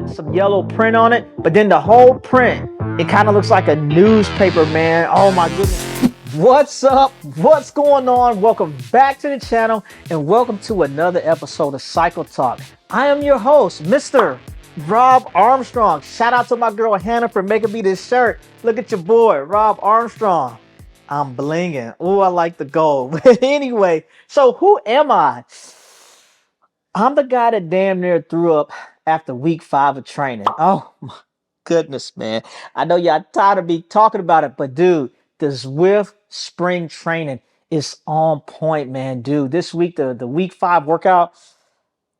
got some yellow print on it, but then the whole print, it kind of looks like a newspaper, man. Oh my goodness. What's up? What's going on? Welcome back to the channel and welcome to another episode of Cycle Talk. I am your host, Mr. Robb Armstrong. Shout out to my girl Hannah for making me this shirt. Look at your boy, Robb Armstrong. I'm blinging. Oh, I like the gold. But anyway, so who am I? I'm the guy that damn near threw up after week 5 of training. Oh my goodness, man. I know y'all tired of me talking about it, but dude, the Zwift spring training is on point, man. Dude, this week, the week 5 workout,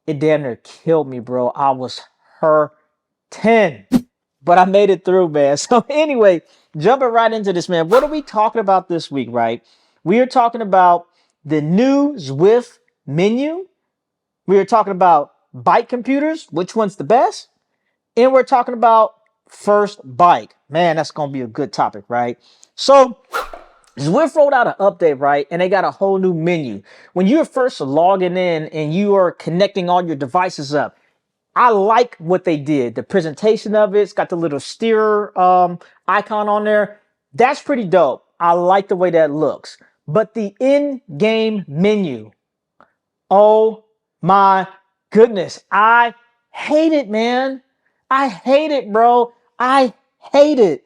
it damn near killed me, bro. I was hurting, but I made it through, man. So anyway, jumping right into this, man. What are we talking about this week, right? We are talking about the new Zwift Menu. We are talking about bike computers, which one's the best? And we're talking about first bike. Man, that's going to be a good topic, right? So Zwift rolled out an update, right? And they got a whole new menu. When you're first logging in and you are connecting all your devices up, I like what they did. The presentation of it's got the little steerer icon on there. That's pretty dope. I like the way that looks. But the in-game menu, oh my goodness, I hate it, man. I hate it, bro. I hate it.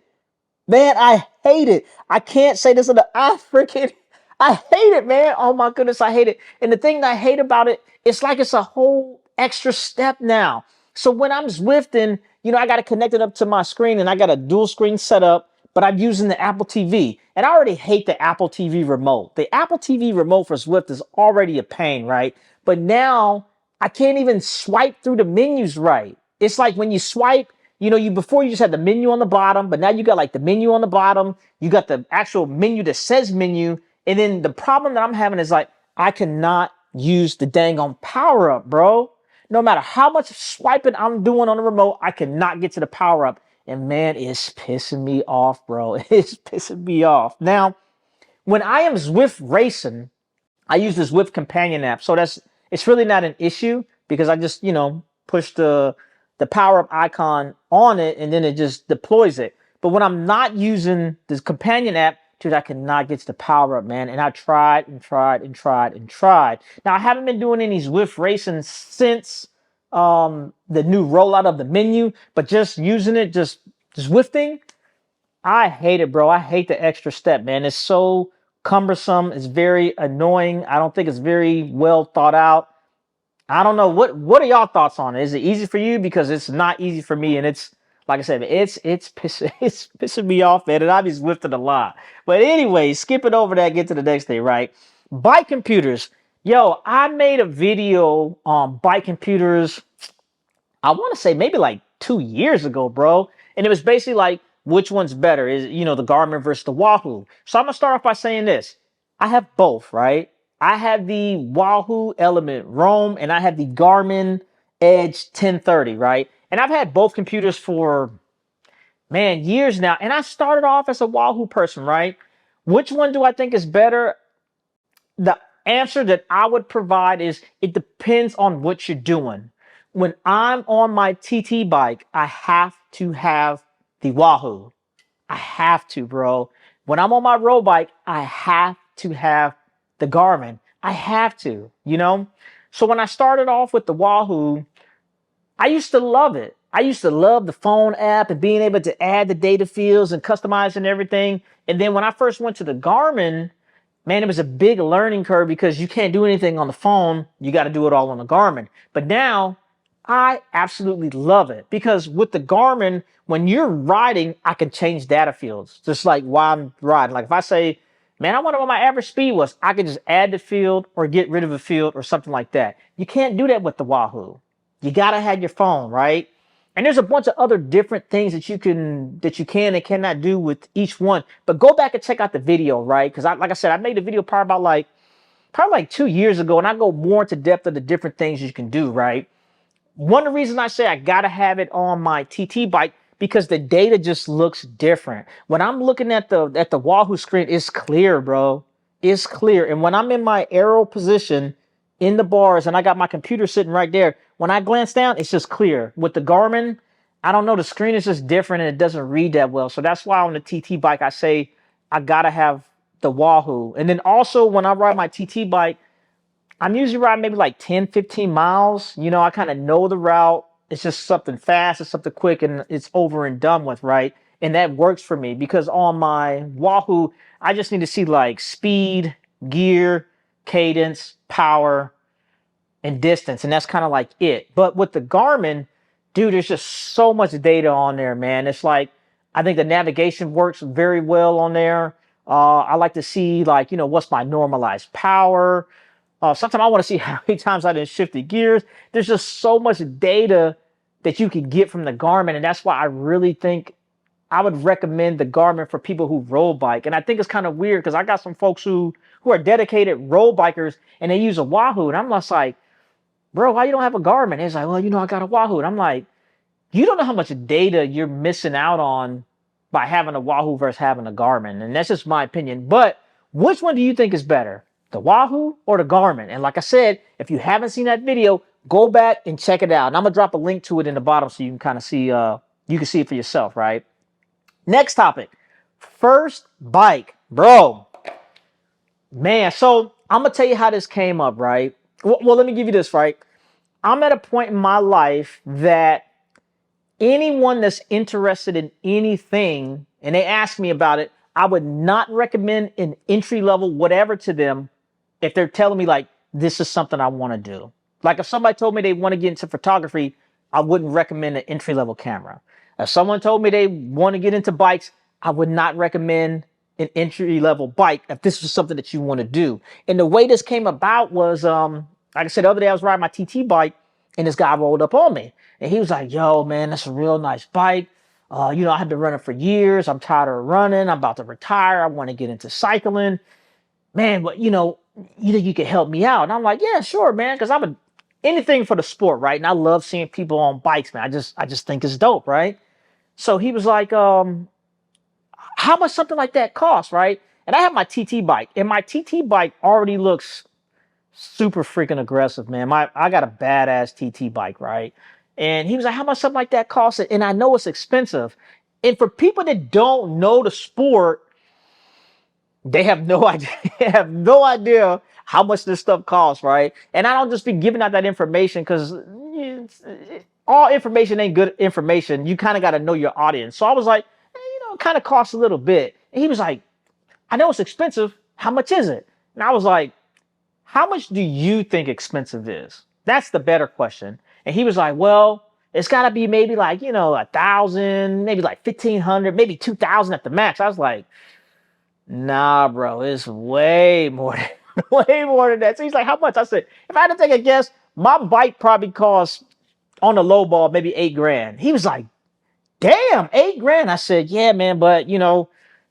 Man, I hate it. I can't say this enough. I hate it, man. Oh my goodness, I hate it. And the thing that I hate about it, it's like it's a whole extra step now. So when I'm Zwifting, I got to connect it up to my screen and I got a dual screen setup, but I'm using the Apple TV. And I already hate the Apple TV remote. The Apple TV remote for Zwift is already a pain, right? But now I can't even swipe through the menus right. It's like when you swipe, before you just had the menu on the bottom, but now you got like the menu on the bottom. You got the actual menu that says menu. And then the problem that I'm having is like, I cannot use the dang on power up, bro. No matter how much swiping I'm doing on the remote, I cannot get to the power up. And man, it's pissing me off, bro. It's pissing me off. Now, when I am Zwift racing, I use the Zwift companion app. So it's really not an issue because I just, push the power up icon on it and then it just deploys it. But when I'm not using this companion app, dude, I cannot get to the power up, man. And I tried and tried and tried and tried. Now, I haven't been doing any Zwift racing since the new rollout of the menu, but just using it, just Zwifting, I hate it, bro. I hate the extra step, man. It's so cumbersome. It's very annoying. I don't think it's very well thought out. I don't know. What are y'all thoughts on it? Is it easy for you? Because it's not easy for me, and it's like I said, it's pissing me off, man. And I've been Zwifting a lot. But anyway, skipping over that, get to the next thing, right? Bike computers. Yo, I made a video on bike computers. I want to say maybe like 2 years ago, bro. And it was basically like, which one's better? Is the Garmin versus the Wahoo? So I'm gonna start off by saying this. I have both, right? I have the Wahoo Element Roam and I have the Garmin Edge 1030, right? And I've had both computers for, man, years now. And I started off as a Wahoo person, right? Which one do I think is better? The answer that I would provide is it depends on what you're doing. When I'm on my TT bike, I have to have the Wahoo. I have to, bro. When I'm on my road bike, I have to have the Garmin. I have to, So when I started off with the Wahoo, I used to love it. I used to love the phone app and being able to add the data fields and customize and everything. And then when I first went to the Garmin, man, it was a big learning curve because you can't do anything on the phone. You got to do it all on the Garmin. But now I absolutely love it because with the Garmin, when you're riding, I can change data fields just like while I'm riding. Like if I say, man, I wonder what my average speed was, I can just add the field or get rid of a field or something like that. You can't do that with the Wahoo. You got to have your phone, right? And there's a bunch of other different things that you can and cannot do with each one. But go back and check out the video, right? Because like I said, I made a video probably like 2 years ago, and I go more into depth of the different things you can do, right? One of the reasons I say I gotta have it on my TT bike because the data just looks different. When I'm looking at the Wahoo screen, it's clear, bro. It's clear. And when I'm in my aero position in the bars and I got my computer sitting right there, when I glance down, it's just clear. With the Garmin, I don't know, the screen is just different and it doesn't read that well. So that's why on the TT bike, I say I gotta have the Wahoo. And then also when I ride my TT bike, I'm usually riding maybe like 10, 15 miles. You know, I kind of know the route. It's just something fast, it's something quick, and it's over and done with, right? And that works for me because on my Wahoo, I just need to see like speed, gear, cadence, power, and distance, and that's kind of like it. But with the Garmin, dude, there's just so much data on there, man. It's like I think the navigation works very well on there. I like to see like, you know, what's my normalized power. Sometimes I want to see how many times I done shifted gears. There's just so much data that you can get from the Garmin, and that's why I really think I would recommend the Garmin for people who road bike. And I think it's kind of weird because I got some folks who are dedicated road bikers and they use a Wahoo, and I'm just like, bro, why you don't have a Garmin? He's like, well, you know, I got a Wahoo. And I'm like, you don't know how much data you're missing out on by having a Wahoo versus having a Garmin. And that's just my opinion. But which one do you think is better, the Wahoo or the Garmin? And like I said, if you haven't seen that video, go back and check it out. And I'm going to drop a link to it in the bottom so you can kind of see, you can see it for yourself, right? Next topic, first bike, bro. Man, so I'm going to tell you how this came up, right? Well, let me give you this, right? I'm at a point in my life that anyone that's interested in anything and they ask me about it, I would not recommend an entry level whatever to them if they're telling me like, this is something I want to do. Like if somebody told me they want to get into photography, I wouldn't recommend an entry level camera. If someone told me they want to get into bikes, I would not recommend an entry level bike if this was something that you want to do. And the way this came about was, like I said, the other day I was riding my TT bike and this guy rolled up on me and he was like, yo, man, that's a real nice bike. You know, I've been running for years. I'm tired of running. I'm about to retire. I want to get into cycling. Man, but you think you could help me out? And I'm like, yeah, sure, man. Cause anything for the sport, right? And I love seeing people on bikes, man. I just think it's dope, right? So he was like, how much something like that costs, right? And I have my TT bike, and my TT bike already looks super freaking aggressive, man. I got a badass TT bike, right? And he was like, how much something like that costs? And I know it's expensive. And for people that don't know the sport, they have no idea, have no idea how much this stuff costs, right? And I don't just be giving out that information because all information ain't good information. You kind of got to know your audience. So I was like, it kind of costs a little bit. And he was like, I know it's expensive. How much is it? And I was like, how much do you think expensive is? That's the better question. And he was like, well, it's got to be maybe like, 1,000, maybe like 1,500, maybe 2,000 at the max. I was like, nah, bro, it's way more than, way more than that. So he's like, how much? I said, if I had to take a guess, my bike probably costs on the low ball, maybe $8,000. He was like, damn, $8,000. I said, yeah, man, but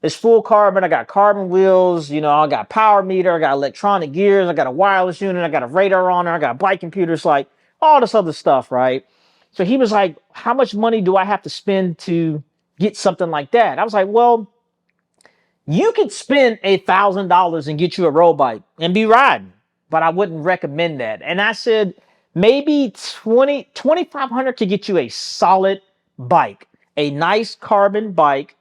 it's full carbon. I got carbon wheels, I got power meter, I got electronic gears, I got a wireless unit, I got a radar on there, I got a bike computers, like all this other stuff, right? So he was like, how much money do I have to spend to get something like that? I was like, well, you could spend $1,000 and get you a road bike and be riding, but I wouldn't recommend that. And I said, maybe 2,500 to get you a solid bike, a nice carbon bike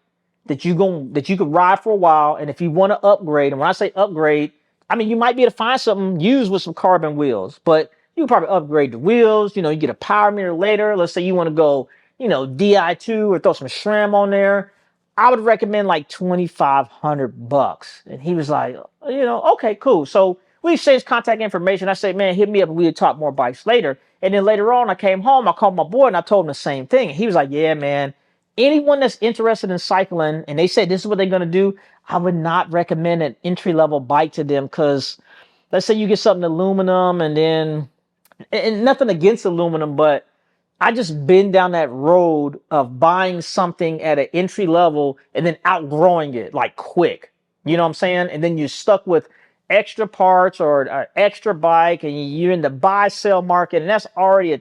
that you could ride for a while. And if you want to upgrade, and when I say upgrade, I mean, you might be able to find something used with some carbon wheels, but you can probably upgrade the wheels. You get a power meter later. Let's say you want to go, DI2 or throw some SRAM on there. I would recommend like $2,500. And he was like, okay, cool. So we exchanged contact information. I said, man, hit me up and we'll talk more bikes later. And then later on, I came home, I called my boy and I told him the same thing. And he was like, yeah, man, anyone that's interested in cycling and they say this is what they're going to do, I would not recommend an entry-level bike to them because let's say you get something aluminum and nothing against aluminum, but I just been down that road of buying something at an entry level and then outgrowing it like quick. You know what I'm saying? And then you're stuck with extra parts or an extra bike and you're in the buy sell market. And that's already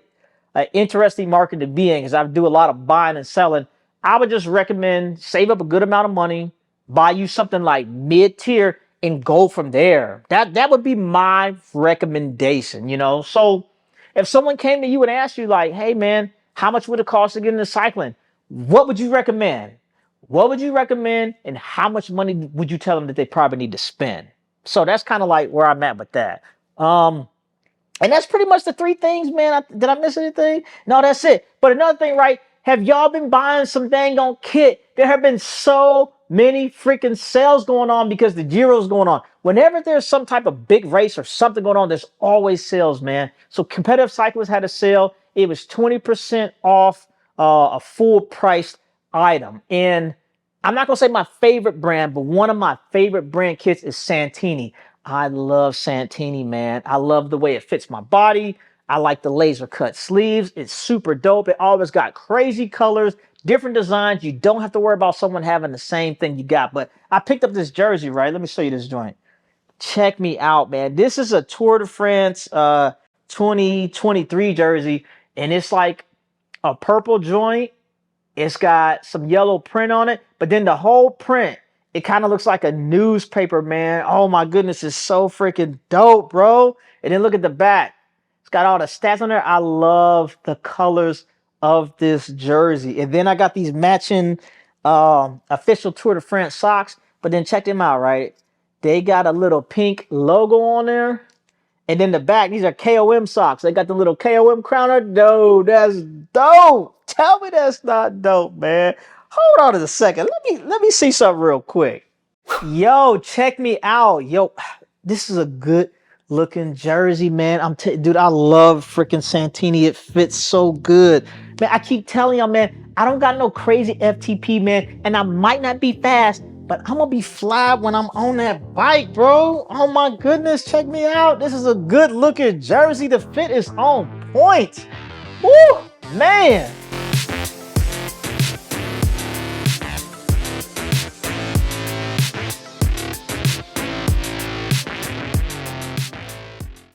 an interesting market to be in because I do a lot of buying and selling. I would just recommend save up a good amount of money, buy you something like mid-tier and go from there. That would be my recommendation, So if someone came to you and asked you like, hey man, How much would it cost to get into cycling? What would you recommend? What would you recommend, and how much money would you tell them that they probably need to spend? So that's kind of like where I'm at with that. And that's pretty much the three things, man. Did I miss anything? No, that's it. But another thing, right? Have y'all been buying some dang on kit? There have been so many freaking sales going on because the Giro's going on. Whenever there's some type of big race or something going on, there's always sales, man. So Competitive Cyclists had a sale. It was 20% off a full priced item. And I'm not going to say my favorite brand, but one of my favorite brand kits is Santini. I love Santini, man. I love the way it fits my body. I like the laser cut sleeves. It's super dope. It always got crazy colors, different designs. You don't have to worry about someone having the same thing you got. But I picked up this jersey, right? Let me show you this joint. Check me out, man. This is a Tour de France 2023 jersey, and it's like a purple joint. It's got some yellow print on it, but then the whole print, it kind of looks like a newspaper, man. Oh my goodness, it's so freaking dope, bro. And then look at the back. It's got all the stats on there. I love the colors of this jersey. And then I got these matching official Tour de France socks, but then check them out, right? They got a little pink logo on there. And then the back, these are KOM socks. They got the little KOM crowner. No, that's dope. Tell me that's not dope, man. Hold on a second. Let me see something real quick. Yo, check me out. Yo, this is a good looking jersey, man. Dude, I love freaking Santini. It fits so good. Man, I keep telling y'all, man, I don't got no crazy FTP, man, and I might not be fast, but I'm gonna be fly when I'm on that bike, bro. Oh my goodness, check me out. This is a good looking jersey. The fit is on point. Woo, man.